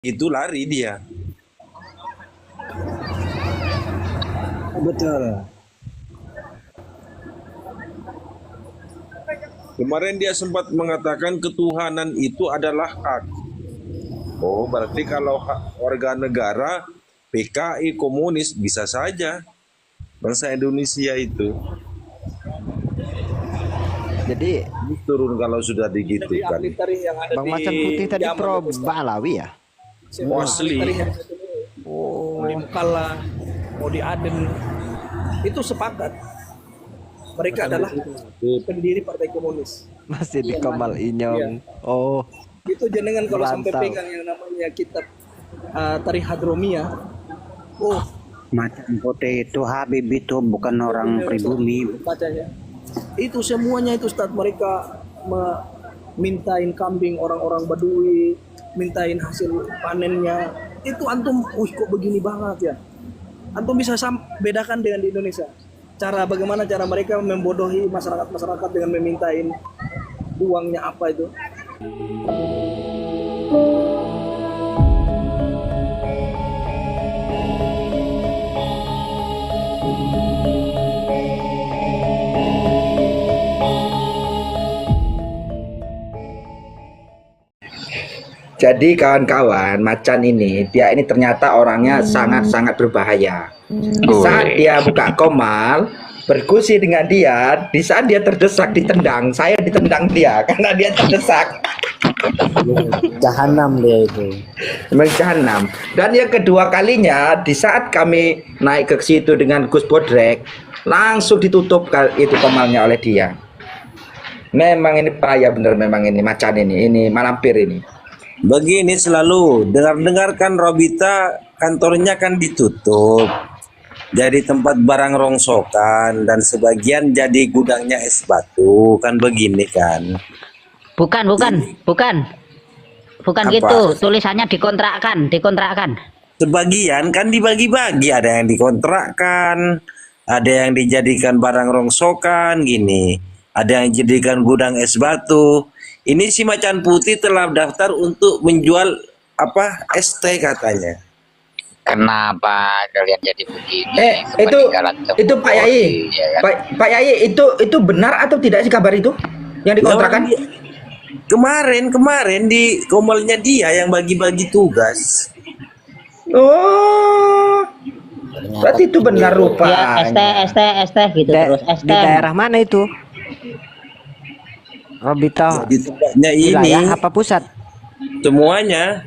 Itu lari dia. Betul. Kemarin dia sempat mengatakan ketuhanan itu adalah hak. Oh, berarti kalau warga negara PKI komunis bisa saja bangsa Indonesia itu Jadi turun kalau sudah digitukan. Yang ada Bang Macan Putih tadi pro Balawi ya? Mostly. Mau di Mukalla, mau di Aden, itu sepakat. Mereka adalah pendiri Partai Komunis. Masih di Kamal Inyong. Oh, Itu jenengan kalau sampai Mantap. pegang yang namanya kitab Tarikh Hadromiyah. Oh, Macan Putih itu Habib itu bukan orang pribumi. bacanya. Itu semuanya itu Ustaz, mereka mintain kambing orang-orang Badui, mintain hasil panennya. Itu antum, kok begini banget ya. Antum bisa bedakan dengan di Indonesia. Bagaimana cara mereka membodohi masyarakat dengan memintain uangnya apa itu. Jadi kawan-kawan, Macan ini dia ini ternyata orangnya sangat-sangat berbahaya. Di saat dia buka Komal, berdiskusi dengan dia, di saat dia terdesak ditendang, saya ditendang dia karena dia terdesak. Jahanam dia itu. Memang jahanam. Dan yang kedua kalinya, di saat kami naik ke situ dengan Gus Bodrek, langsung ditutup itu Komalnya oleh dia. Memang ini bahaya bener, memang ini Macan ini malampir ini. Begini selalu dengarkan Robita kantornya kan ditutup. Jadi tempat barang rongsokan dan sebagian jadi gudangnya es batu kan begini kan. Bukan Apa? gitu. Tulisannya dikontrakkan. Sebagian kan dibagi-bagi, ada yang dikontrakkan, ada yang dijadikan barang rongsokan gini, ada yang dijadikan gudang es batu. Ini si Macan Putih telah daftar untuk menjual apa ST katanya. Kenapa kalian jadi begini? Itu Pak Yai. Ya kan? Pak Yai itu benar atau tidak sih kabar itu yang dikontrakkan? Kemarin di komalnya dia yang bagi-bagi tugas. Oh, berarti itu benar Ya, rupanya. ST gitu terus ST. di daerah mana itu? Robito, Di tempatnya ini wilayah apa pusat? semuanya.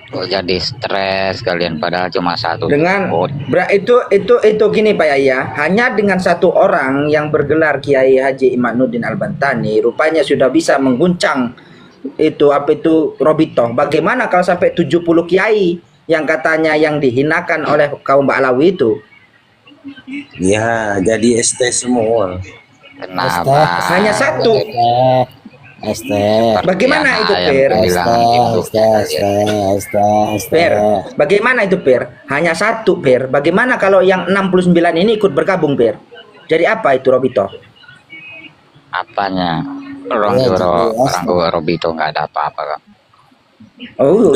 Kok jadi stres kalian padahal cuma satu. Dengan Oh, itu gini Pak Yai ya, hanya dengan satu orang yang bergelar Kiai Haji Imanuddin Al-Bantani rupanya sudah bisa mengguncang itu Robito. Bagaimana kalau sampai 70 kiai yang katanya yang dihinakan oleh kaum Ba'alawi itu? Ya, jadi ST semua. kenapa? Hanya satu. ST. Bagaimana itu, Yang Per? bilang itu kalian. Per, bagaimana itu Per? Hanya satu Per. Bagaimana kalau yang 69 ini ikut bergabung Per? Jadi apa itu Robito? Apanya? Orang tua Robito nggak ada apa-apa kan? Oh,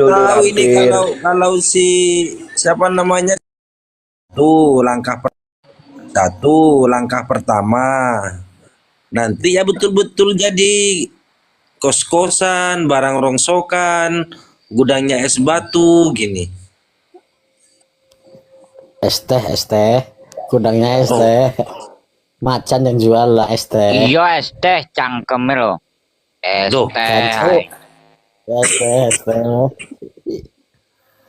Tahu ini kalau si siapa namanya satu langkah pertama nanti ya betul-betul jadi kos-kosan, barang rongsokan, gudangnya es batu gini. ST. Gudangnya ST. Macan yang jual lah ST. Iya es teh cangkem lo. Es Tuh. teh. ST.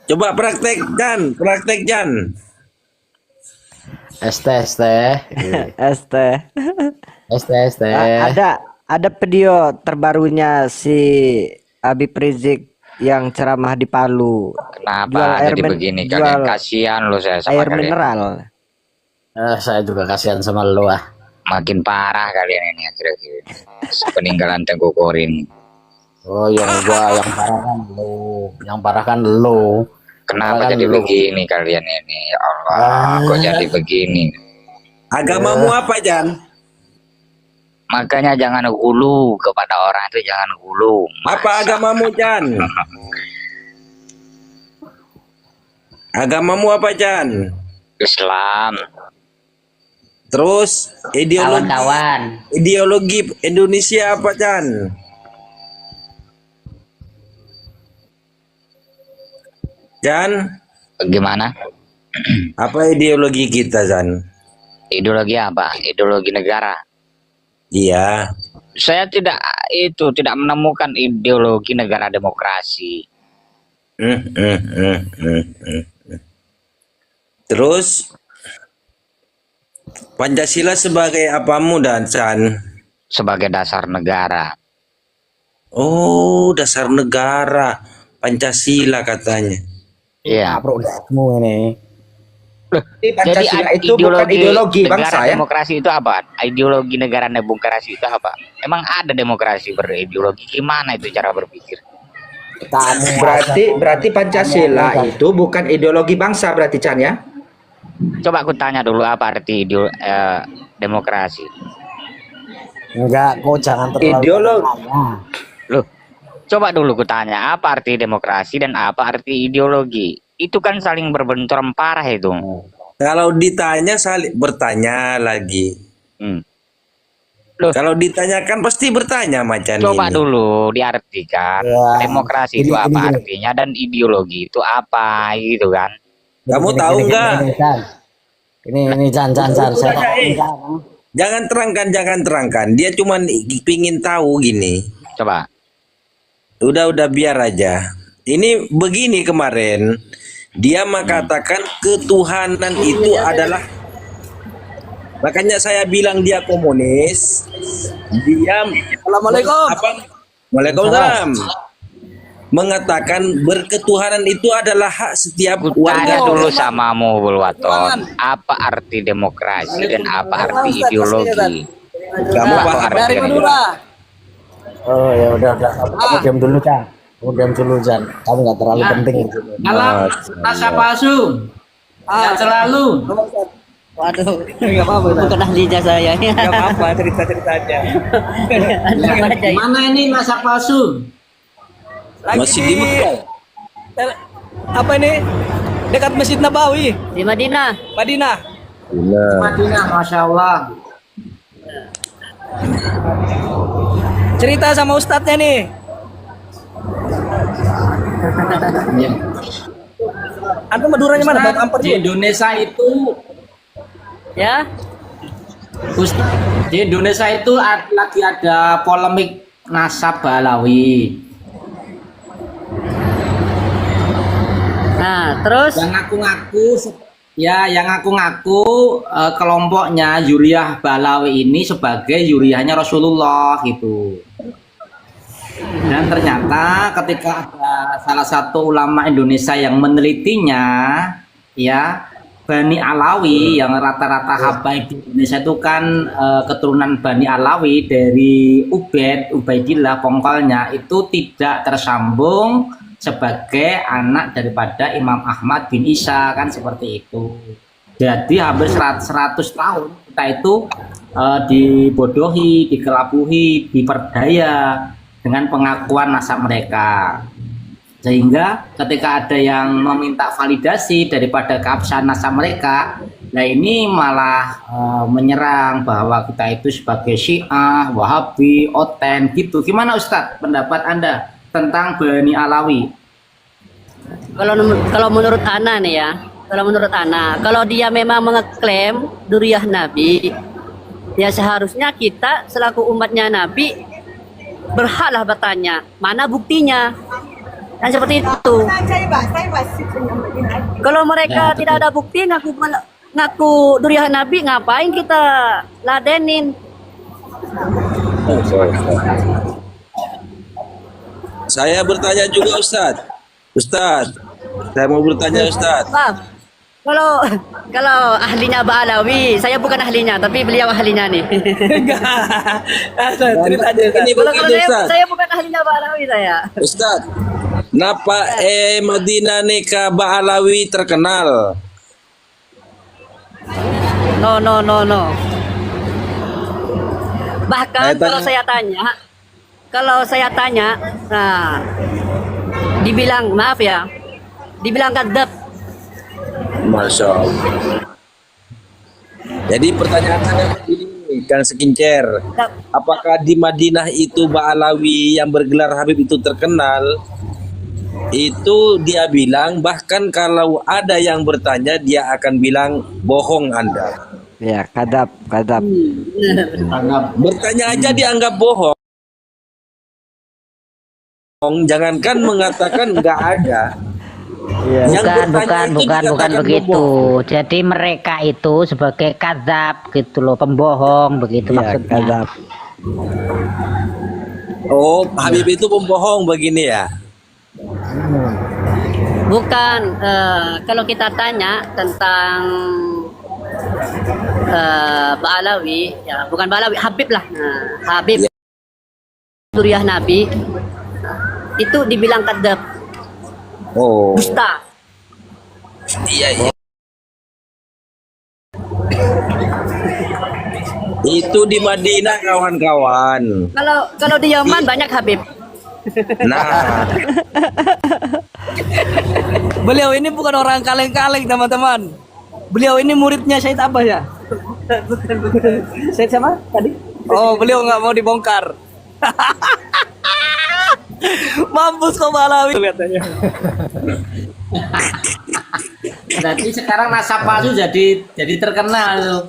Coba praktek Jan. ST. ST. ST. Ada video terbarunya si Habib Rizik yang ceramah di Palu. Kenapa jadi begini kalian? Kasihan lo saya sama Air kalian. mineral. Saya juga kasihan sama lu ah. Makin parah kalian ini akhir-akhir. Peninggalan Tengku Korin. Oh, yang parah kan lu. Yang parah kan lu. Kenapa Parah kan jadi lu. begini kalian ini? Ya Allah, kok jadi begini? Agamamu apa Jan? Makanya jangan gulu kepada orang itu, jangan gulu. Apa agamamu, Chan? Agamamu apa, Chan? Islam. Terus Kawan-kawan. ideologi Indonesia apa, Chan? Chan, Gimana? apa ideologi kita, Chan? Ideologi apa? Ideologi negara. Iya. Saya tidak menemukan ideologi negara demokrasi. Hmm, hmm, hmm, hmm, hmm. Terus Pancasila sebagai apamu, dan Chan? Sebagai dasar negara. Oh, dasar negara. Pancasila katanya. Iya. Produkmu ini. Jadi Pancasila itu bukan ideologi negara bangsa ya. demokrasi itu apa? Ideologi negara demokrasi itu apa? Emang ada demokrasi berideologi? Gimana itu cara berpikir? Kamu Berarti Pancasila itu bukan ideologi bangsa berarti Chan ya? Coba aku tanya dulu apa arti demokrasi. enggak, kok jangan terlalu Ideologi. tanya. Loh, coba dulu aku tanya apa arti demokrasi dan apa arti ideologi. Itu kan saling berbenturan parah itu. Kalau ditanya bertanya lagi. Hmm. Loh, Kalau ditanyakan pasti bertanya macam coba ini. dulu diartikan Ya, demokrasi itu gini, apa gini. artinya dan ideologi itu apa gitu kan. Kamu tahu nggak? Ini Chan. Saya Jangan terangkan. Dia cuma pingin tahu gini. Coba. Udah biar aja. Ini begini kemarin. Dia mengatakan ketuhanan itu adalah, makanya saya bilang dia komunis. Dia Assalamualaikum. apa? Waalaikumsalam. Mengatakan berketuhanan itu adalah hak setiap Tanya warga. dulu samamu Bulwaton, apa arti demokrasi dan apa arti ideologi? Kamu Apa paham? arti Dari demokrasi? Madura. Oh ya udah. Kamu diam dulu Chan. Kamu nggak terlalu penting itu. Alam rasa palsu. Nggak selalu. Waduh, nggak apa-apa. Bukan ahlinya saya. Gak apa-apa cerita-cerita aja. Mana ini masa palsu? Lagi Masih di Mekah. apa ini? Dekat Masjid Nabawi, Di Madinah. Madinah. Madinah, masya Allah. Cerita sama ustadznya nih. Antum Maduranya mana? Batu Ampar Di juga. Indonesia itu, Ya. di Indonesia itu lagi ada polemik nasab Balawi. Nah, terus yang ngaku-ngaku kelompoknya Yuriah Balawi ini sebagai Yuriahnya Rasulullah gitu. Dan ternyata ketika ada salah satu ulama Indonesia yang menelitinya, ya Bani Alawi yang rata-rata habaib di Indonesia itu kan keturunan Bani Alawi dari Ubaidillah pongkolnya itu tidak tersambung sebagai anak daripada Imam Ahmad bin Isa kan seperti itu. Jadi hampir 100 tahun kita itu dibodohi, dikelabuhi, diperdaya dengan pengakuan nasab mereka. Sehingga ketika ada yang meminta validasi daripada keabsahan nasab mereka, nah ini malah menyerang bahwa kita itu sebagai Syiah, Wahabi, Oten gitu. Gimana Ustadz pendapat Anda tentang Bani Alawi? kalau menurut Ana nih ya, kalau dia memang mengeklaim duriyah Nabi, ya seharusnya kita selaku umatnya Nabi berhaklah bertanya, mana buktinya? Dan seperti itu. Kalau mereka tidak ada bukti ngaku duriyah Nabi, ngapain kita ladenin? Saya bertanya juga Ustadz. Saya mau bertanya Ustadz. Maaf. Kalau ahlinya Ba'alawi, saya bukan ahlinya, tapi beliau ahlinya nih. Enggak. Cerita aja. Ini Kalau begini Ustadz. saya bukan ahlinya Ba'alawi saya. Ustadz, napa Madinah Nika Ba'alawi terkenal? No. Bahkan kalau saya tanya, nah, dibilang maaf ya, dibilang kadap. Masya Allah. Jadi pertanyaan saya ini, Kang Sekincer, apakah di Madinah itu Ba'alawi yang bergelar Habib itu terkenal? Itu dia bilang, bahkan kalau ada yang bertanya, dia akan bilang bohong Anda. Ya, kadap. Bertanya aja dianggap bohong. Jangankan mengatakan nggak ada. Yang bertanya itu Bukan dikatakan begitu. bohong. Jadi mereka itu sebagai kadzab gitu loh, pembohong begitu Ya, maksudnya. kadap. Oh, Habib itu pembohong begini ya? Bukan, kalau kita tanya tentang Ba'alawi, ya bukan Ba'alawi, Habib lah. Nah, Habib, Suriah Nabi, itu dibilang kadap, Oh, dusta. iya. Itu di Madinah kawan-kawan. Kalau di Yaman banyak Habib. Nah, Beliau ini bukan orang kaleng-kaleng teman-teman. Beliau ini muridnya Syed apa ya? Syed siapa tadi? Oh, beliau nggak mau dibongkar. Mampus kok Ba'alawi katanya. Berarti sekarang nasab palsu jadi terkenal.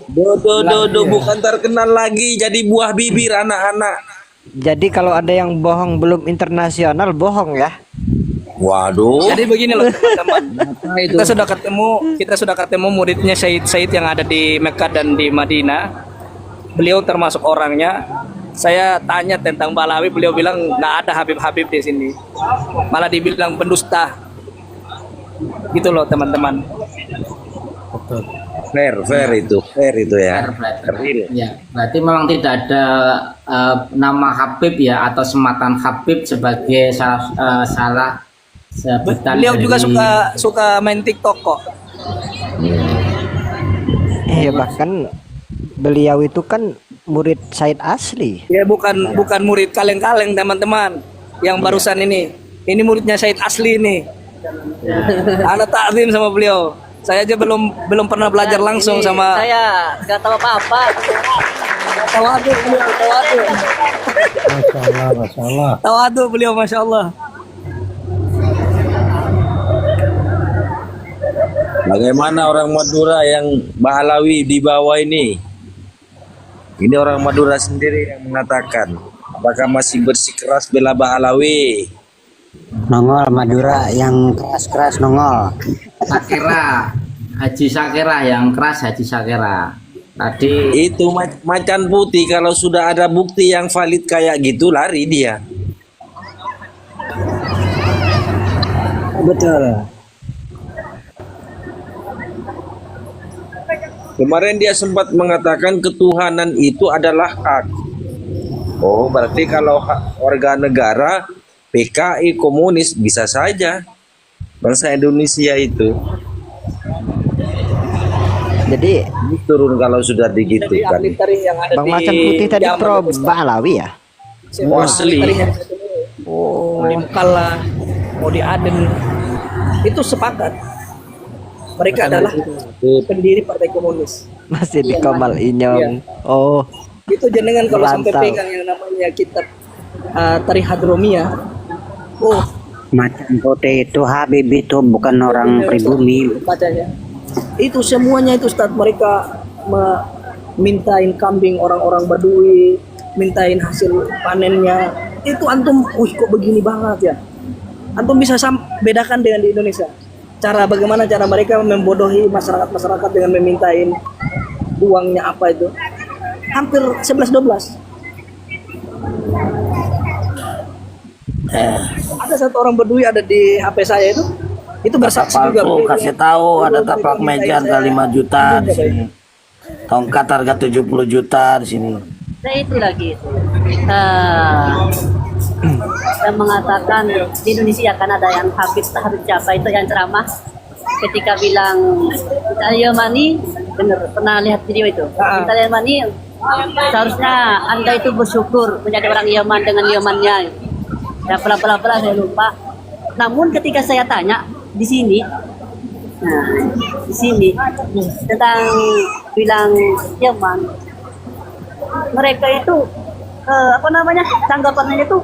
do bukan terkenal lagi, jadi buah bibir anak-anak. Jadi kalau ada yang bohong belum internasional, bohong ya. Waduh. Jadi begini loh teman-teman. Kita sudah ketemu muridnya Syed yang ada di Mekah dan di Madinah. Beliau termasuk orangnya. Saya tanya tentang Ba'alawi, beliau bilang nggak ada Habib-Habib di sini. Malah dibilang pendusta. Gitu loh teman-teman. Fair itu ya. Ya, berarti memang tidak ada nama Habib ya atau sematan Habib sebagai salah sebutan. Beliau juga dari- suka main TikTok kok. Iya, bahkan beliau itu kan murid Said asli. Ya bukan murid kaleng-kaleng teman-teman. Yang barusan ini. Ini muridnya Syed asli ini. Anak takzim sama beliau. Saya aja belum pernah belajar langsung Ini sama. saya nggak tahu apa-apa. Tawadu beliau, tawadu. Masya Allah. Tawadu beliau, masya Allah. Bagaimana orang Madura yang Ba'alawi di bawah ini? Ini orang Madura sendiri yang mengatakan. Apakah masih bersikeras bela Ba'alawi? Nongol Madura yang keras-keras nongol. Sakera, Haji Sakera yang keras, Haji Sakera. Tadi Itu macan putih, kalau sudah ada bukti yang valid kayak gitu lari dia. Betul. Kemarin dia sempat mengatakan ketuhanan itu adalah hak. Oh, berarti kalau hak warga negara, PKI, komunis bisa saja. Bangsa Indonesia itu Jadi turun kalau sudah digitukan. Ahli yang ada Bang di Macan Putih tadi Yaman pro itu, Ba'alawi ya? Oh, asli. Oh, mau di Mekah, mau di Aden, itu sepakat. Mereka adalah pendiri Partai Komunis. Masih di Kamal Inyong. Oh, Itu jenengan kalau sampai Merantau. pegang yang namanya kitab Tarikh Hadromiyah. Oh, Macan Putih itu Habib itu bukan orang pribumi. bacanya. Itu semuanya itu Ustadz, mereka mintain kambing orang-orang Badui, mintain hasil panennya. Itu antum, kok begini banget ya. Antum bisa bedakan dengan di Indonesia. Bagaimana cara mereka membodohi masyarakat dengan memintain uangnya apa itu. Hampir 11-12. Ada satu orang Badui ada di HP saya itu bersaksi juga. Kasih tahu ada tapak meja harga 5 juta di sini. Tongkat harga 70 juta di sini. Nah itu lagi itu. Yang mengatakan di Indonesia kan ada yang Habib siapa itu yang ceramah ketika bilang Italian Mani, bener pernah lihat video itu. Italian Mani Seharusnya Anda itu bersyukur menjadi orang Yaman dengan Yamannya. Ya pelan-pelan saya lupa. Namun ketika saya tanya di sini, nah, di sini tentang bilang Yaman, mereka itu apa namanya, tanggapannya itu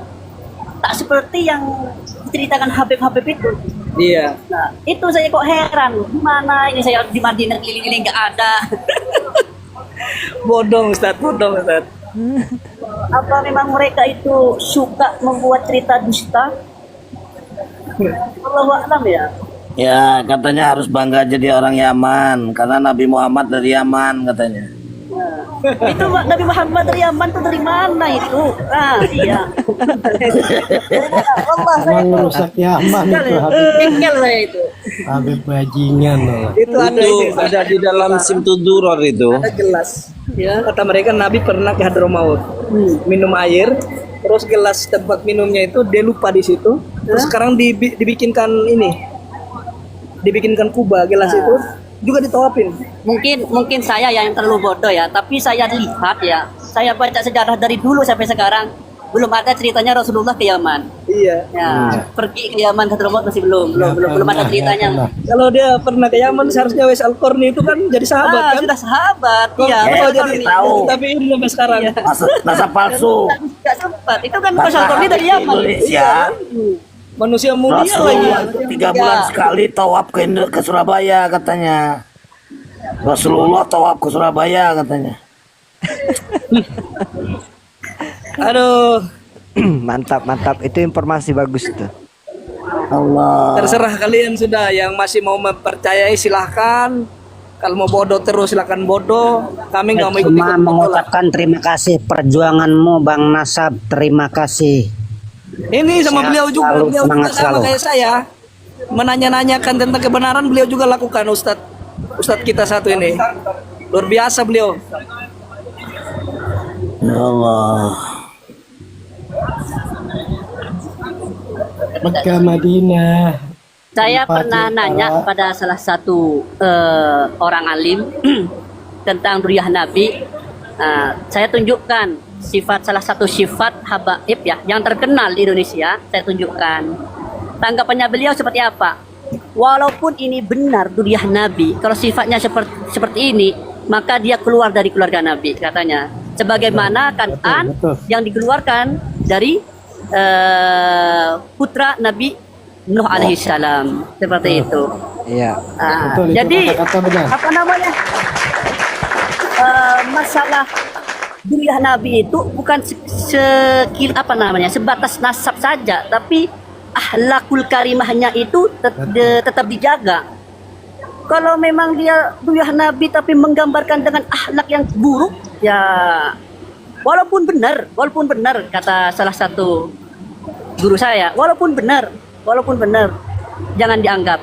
tak seperti yang diceritakan Habib itu. Iya. Nah, itu saya kok heran, gimana ini saya di Madinah keliling-keliling nggak ada. Bodong Ustaz, bodong Ustaz. Apa memang mereka itu suka membuat cerita dusta? Allahu a'lam ya. Ya, katanya harus bangga jadi orang Yaman karena Nabi Muhammad dari Yaman katanya. Itu Nabi Muhammad dari Yaman tuh dari mana itu? Ah, iya. Allah saya Emang rusak Yaman itu Habib. jengkel saya itu. Habib bajingan loh. Itu ada Itu ini, ada di dalam Simtuduror itu. ada gelas. Ya, kata mereka Nabi pernah ke Hadramaut. Minum air, terus gelas tempat minumnya itu dia lupa di situ. Terus sekarang dibikinkan ini. Dibikinkan kubah gelas itu juga ditawapin. Mungkin saya yang terlalu bodoh ya, tapi saya lihat ya, saya baca sejarah dari dulu sampai sekarang belum ada ceritanya Rasulullah ke Yaman. Iya. Ya, pergi ke Yaman ke Hadramaut masih belum ada ceritanya. Kalau dia pernah ke Yaman seharusnya Wes Al-Qarni itu kan jadi sahabat kan? Sudah sahabat. Iya, Ya, betul tapi jadi. tahu. Tapi ini sampai sekarang. Masa palsu. Enggak sempat. Itu kan Rasulullah dari Masyarakat Yaman. Indonesia Manusia mulia lagi. Rasulullah itu 3 bulan sekali tawaf ke Surabaya katanya. Rasulullah tawaf ke Surabaya katanya. Aduh, Mantap, mantap. Itu informasi bagus tuh. Allah. terserah kalian sudah yang masih mau mempercayai silahkan. Kalau mau bodoh terus silahkan bodoh. Kami nggak mau ikut-ikut Cuma bodoh lah. mengucapkan terima kasih perjuanganmu Bang Nasab. Terima kasih. Ini sama Sehat beliau juga, selalu, beliau semangat juga sama selalu. kayak saya. Menanya-nanyakan tentang kebenaran beliau juga lakukan Ustadz kita satu ini. Luar biasa beliau. Ya Allah. Mekah Madinah. Saya Tempat pernah yang nanya para- pada salah satu orang alim tentang duriyah Nabi. Saya tunjukkan salah satu sifat habaib ya yang terkenal di Indonesia. Saya tunjukkan. Tanggapannya beliau seperti apa? Walaupun ini benar duriyah Nabi, kalau sifatnya seperti ini, maka dia keluar dari keluarga Nabi katanya. Sebagaimana Kan'an betul. yang dikeluarkan dari putra Nabi Nuh alaihi salam, seperti itu. Iya. Betul, itu Jadi kata-kata benar. apa namanya, masalah duriyah Nabi itu bukan sebatas nasab saja, tapi akhlakul karimahnya itu tetap dijaga. Kalau memang dia duriyah Nabi tapi menggambarkan dengan akhlak yang buruk, ya walaupun benar kata salah satu guru saya, walaupun benar, jangan dianggap.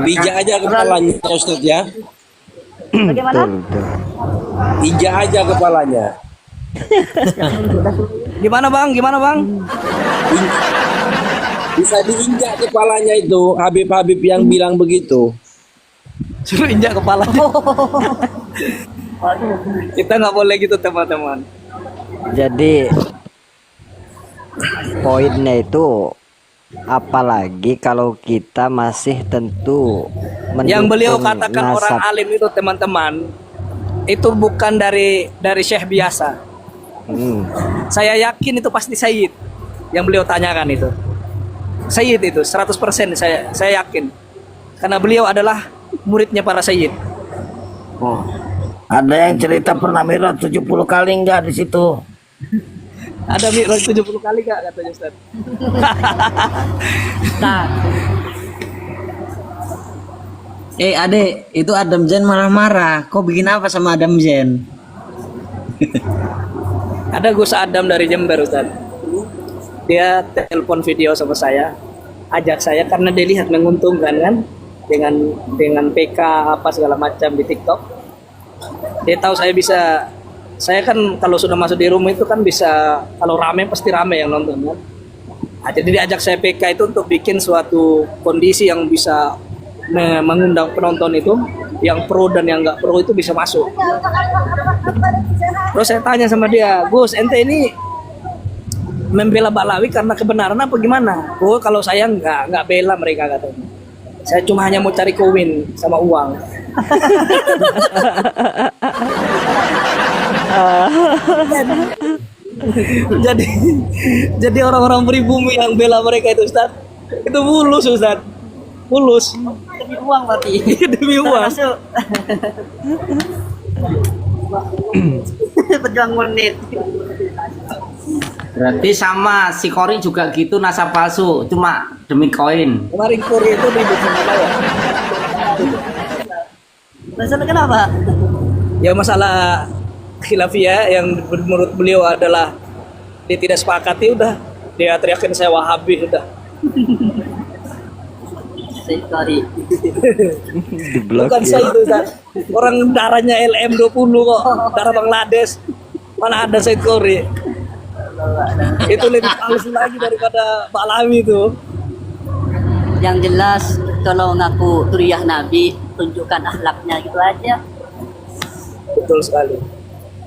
Pijak aja kepalanya Ustaz ya. Bagaimana? Pijak aja kepalanya. Gimana bang? Bisa diinjak kepalanya itu Habib-habib yang bilang begitu. Suruh injak kepalanya. Kita nggak boleh gitu teman-teman. Jadi poinnya itu apalagi kalau kita masih tentu Yang beliau mendukung katakan orang nasab. alim itu teman-teman, itu bukan dari syekh biasa. Saya yakin itu pasti Sayyid yang beliau tanyakan itu. Sayyid itu 100% saya yakin. Karena beliau adalah muridnya para Sayyid. Oh. Ada yang cerita pernah mi'raj 70 kali enggak di situ? Ada mi'raj 70 kali Kak katanya Ustaz. Nah, Adek, itu Adam Zen marah-marah. Kau bikin apa sama Adam Zen? Ada Gus Adam dari Jember Ustaz. Dia telepon video sama saya, ajak saya karena dia lihat menguntungkan kan dengan PK apa segala macam di TikTok. Dia tahu saya kan kalau sudah masuk di rumah itu kan bisa, kalau rame pasti rame yang nonton kan. Nah, jadi dia ajak saya PK itu untuk bikin suatu kondisi yang bisa mengundang penonton itu yang pro dan yang nggak pro itu bisa masuk. Terus saya tanya sama dia, Gus, ente ini membela Ba'lawi karena kebenaran apa gimana? Oh, kalau saya nggak bela mereka katanya. Saya cuma hanya mau cari koin sama uang. jadi jadi orang-orang pribumi yang bela mereka itu Ustaz, itu mulus Ustaz. Mulus. Demi uang berarti. Demi uang. Masuk. Pejuang menit. Berarti sama si Kori juga gitu, nasab palsu, cuma demi koin. Kemarin Korea itu ribut sama saya. Masalah kenapa? Ya masalah khilafiyah yang menurut beliau adalah dia tidak sepakati, udah dia teriakin saya Wahabi udah. Said Kori. Bukan saya itu Ustaz. Orang darahnya LM20 kok, darah Bangladesh. Mana ada Said Kori? Itu lebih halus lagi daripada Ba'lawi itu. Yang jelas kalau ngaku duriyah Nabi, tunjukkan akhlaknya gitu aja. Betul sekali.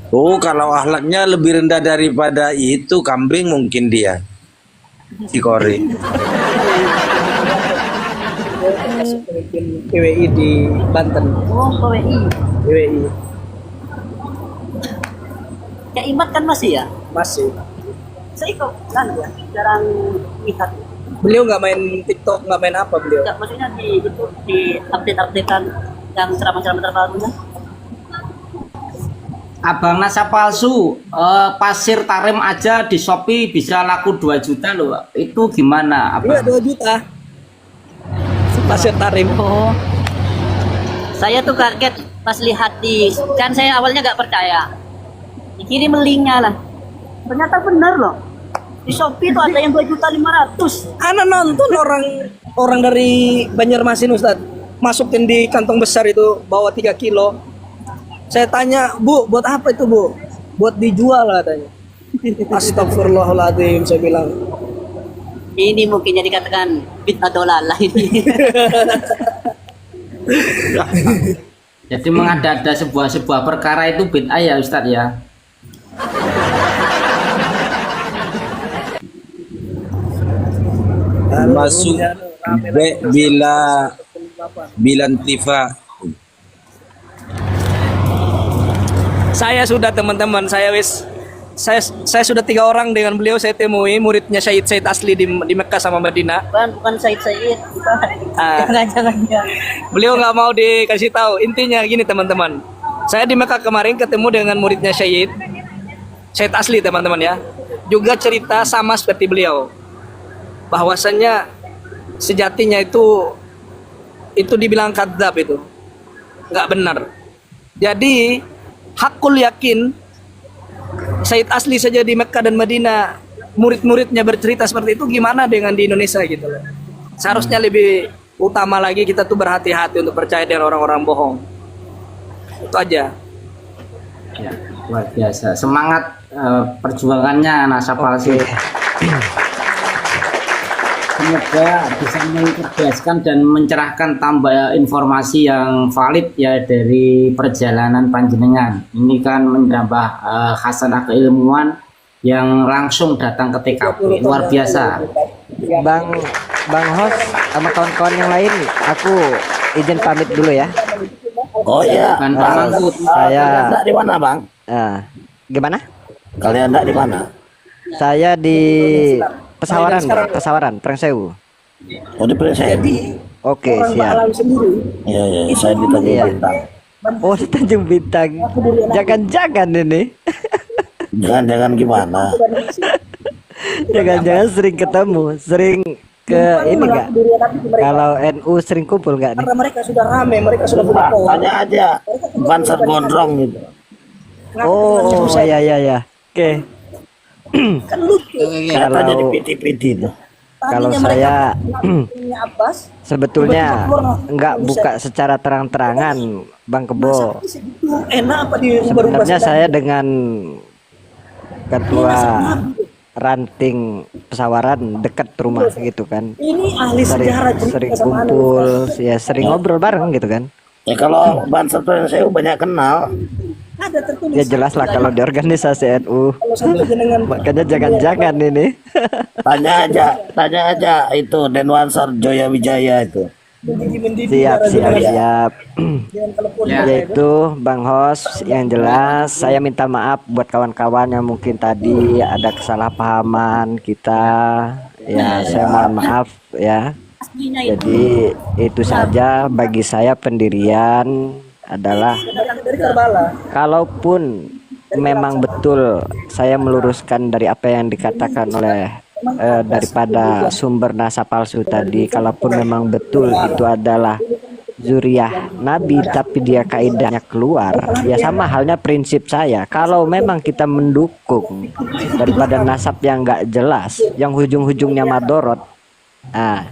Oh, kalau akhlaknya lebih rendah daripada itu kambing mungkin dia. Si Kori. Masuk pemimpin PWI di Banten. Oh, PWI. PWI Kayak Imat kan masih ya? masih. Saya kok kan ya, jarang lihat. Beliau nggak main TikTok, nggak main apa beliau? Enggak, maksudnya di update-updatean yang ceramah-ceramah terbarunya. Abang nasab palsu, pasir Tarim aja di Shopee bisa laku 2 juta loh. Itu gimana, Iya, Abang? 2 juta. Pasir Tarim. Oh. Saya tuh kaget pas lihat kan saya awalnya nggak percaya. Dikirim linknya lah. Ternyata benar loh. Di Shopee itu ada yang 2.500.000. Anak nonton orang dari Banjarmasin Ustaz, masukin di kantong besar itu bawa 3 kilo. Saya tanya, Bu, buat apa itu Bu? Buat dijual katanya. Astagfirullahaladzim, saya bilang. Ini mungkin jadi dikatakan bid'ah dolalah ini. Jadi mengada-ada sebuah perkara itu bid'ah ya Ustadz ya. Masuk bilantifa. Saya sudah teman-teman, saya sudah 3 orang dengan beliau saya temui, muridnya Said Asli di Mekah sama Madinah. Bukan Said. Ah. Jangan. Beliau nggak mau dikasih tahu. Intinya gini teman-teman, saya di Mekah kemarin ketemu dengan muridnya Said Asli teman-teman ya. Juga cerita sama seperti beliau, bahwasannya sejatinya itu dibilang kadzab, itu nggak benar. Jadi hakul yakin Said Asli saja di Mekah dan Madinah murid-muridnya bercerita seperti itu, gimana dengan di Indonesia gitu loh. Seharusnya lebih utama lagi kita tuh berhati-hati untuk percaya dengan orang-orang bohong. Itu aja. Ya, luar biasa. Semangat perjuangannya nasab palsu. Semoga bisa mencerdaskan dan mencerahkan tambah informasi yang valid ya dari perjalanan panjenengan. Ini kan menambah khasanah keilmuan yang langsung datang ke TKP. Luar biasa. Bang Hos sama kawan-kawan yang lain, aku izin pamit dulu ya. Oh iya. Kan Pak Mangkut. Saya Anda di mana Bang? gimana? Kalian anda di mana? Saya di Pesawaran, Prengsewu. Oh di Presiden. Oke, siap. Iya iya, saya di Tanjung Bintang. Oh, di Tanjung Bintang. Jangan-jangan ini. Jangan gimana? Jangan-jangan sering ketemu, sering ke ini enggak? Kalau NU sering kumpul enggak nih? Karena mereka sudah rame, mereka sudah punya pohon. Tanya aja Banser Gondrong gitu. Oh, ya. Oke. Kan lucu. Katanya di PT itu. Kalau Tadinya saya punya Abbas, sebetulnya enggak buka secara terang-terangan, Bang Kebo. enak apa di Sebenarnya saya dengan ketua ranting Pesawaran dekat rumah gitu kan. Ini ahli sejarah cerita Sering sama kumpul, ya sering ngobrol bareng gitu kan. Ya kalau Banser saya banyak kenal. Ada tertulis. Ya jelas lah kalau di organisasi NU. Kalau sampai jenengan Makanya jangan-jangan ini. Tanya aja itu Denwansar Joya Wijaya itu. mendidih Siap, siap, siap. jangan telepon Yaitu Bang Hos, yang jelas saya minta maaf buat kawan-kawan yang mungkin tadi ada kesalahpahaman kita. Ya, saya mohon maaf ya. Jadi itu saja bagi saya pendirian adalah dari Karbala. kalaupun memang betul saya meluruskan dari apa yang dikatakan oleh daripada sumber nasa palsu tadi, kalaupun memang betul itu adalah zuriyah Nabi tapi dia kaidahnya keluar, ya sama halnya prinsip saya, kalau memang kita mendukung daripada nasab yang nggak jelas, yang ujung-ujungnya madorot, nah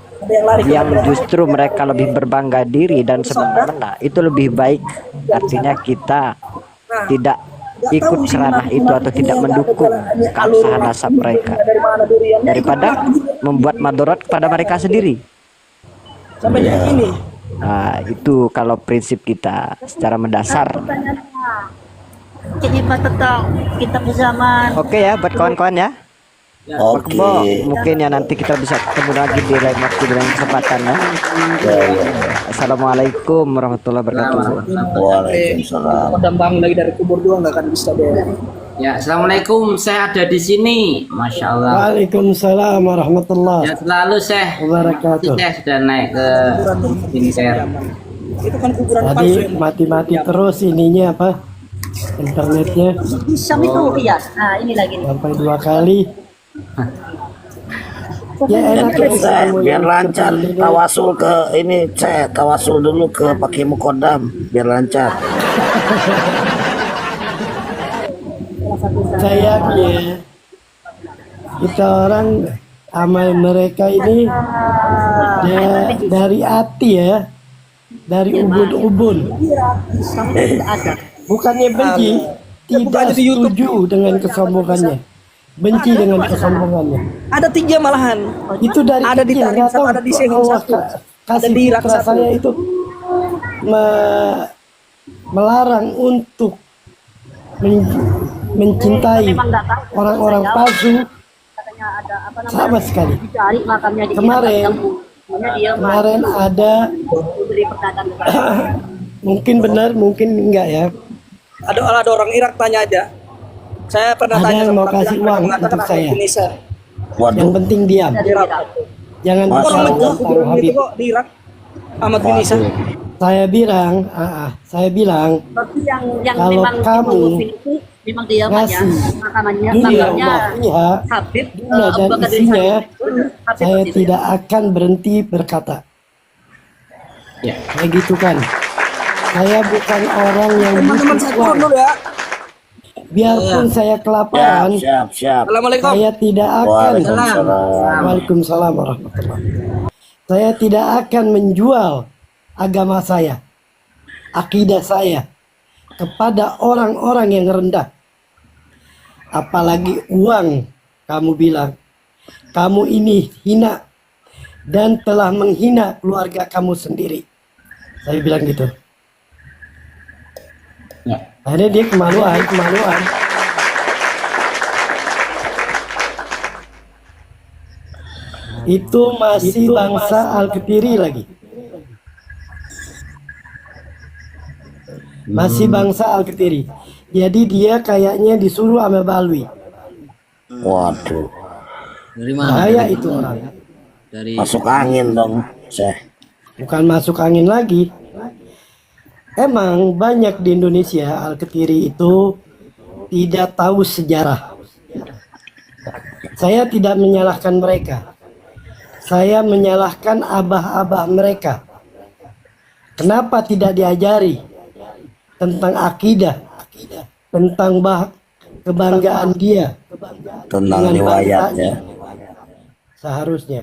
yang justru mereka lebih berbangga diri dan semena-mena, itu lebih baik. Artinya kita tidak ikut kerana itu atau tidak mendukung keabsahan nasab mereka daripada membuat madorot kepada mereka sendiri. Sampai ini. Nah, itu kalau prinsip kita secara mendasar. Ini tentang kitab zaman. Oke ya buat kawan-kawan ya. Oke. Mungkin ya nanti kita bisa ketemu lagi di lain waktu dengan kesempatan ya. Assalamualaikum warahmatullahi wabarakatuh. Waalaikumsalam. Udah bangun lagi dari kubur doang nggak akan bisa deh. Ya, assalamualaikum. Saya ada di sini. Masya Allah. Waalaikumsalam warahmatullahi Ya selalu wabarakatuh. Saya sudah naik ke sini saya. Itu kan kuburan Tadi palsu. mati-mati terus ininya apa? Internetnya Bisa itu hias. Nah, ini lagi nih. sampai 2 kali. Ya enak ya Biar lancar tawasul ke ini, tawasul dulu ke pakai mukodam biar lancar. sayangnya kita orang amal mereka ini dari hati ya, dari ubun-ubun, bukannya benci, tidak setuju dengan kesombongannya, benci dengan kesombongannya. Ada 3 malahan. Itu dari Ada di kecil, Tarim nggak tahu ada di Sehun Allah satu. kasih Ada di Irak fitra satu. saya itu melarang untuk mencintai orang-orang palsu Katanya ada apa namanya? sama sekali. Dicari makamnya di Kemarin dia kemarin ada beli pernyataan. mungkin benar mungkin enggak ya, Ada orang Irak tanya aja. Saya pernah ada tanya yang mau sama kasih mereka uang mengatakan untuk orang saya, Indonesia. yang penting diam, jangan Orang bicara menjual tentang kuburan Habib. gitu kok di Irak. Ahmad bin Isa. Saya bilang Berarti yang kalau memang kamu itu memang dia ngasih makamnya dunia makamnya umatnya Habib dunia Abu dan Bakar bin isinya, Habib saya berarti. tidak akan berhenti berkata. Ya. Kayak gitu kan. Saya bukan orang yang Teman-teman saya turun dulu ya. biarpun saya kelaparan, Siap. Assalamualaikum. saya tidak akan. Waalaikumsalam. Waalaikumsalam warahmatullahi. Saya tidak akan menjual agama saya, akidah saya kepada orang-orang yang rendah. Apalagi uang, kamu bilang kamu ini hina dan telah menghina keluarga kamu sendiri. Saya bilang gitu. Ya. Akhirnya dia kemaluan. Itu masih bangsa Al-Ketiri lagi. Masih bangsa Al-Ketiri. Jadi dia kayaknya disuruh sama Balwi. Waduh, Dari mana? Bahaya itu orang. Dari masuk angin dong, Bukan masuk angin lagi. Emang banyak di Indonesia Al-Ketiri itu tidak tahu sejarah. Saya tidak menyalahkan mereka. Saya menyalahkan abah-abah mereka. Kenapa tidak diajari tentang akidah, tentang kebanggaan dia tentang dengan riwayatnya. bangsanya? Seharusnya.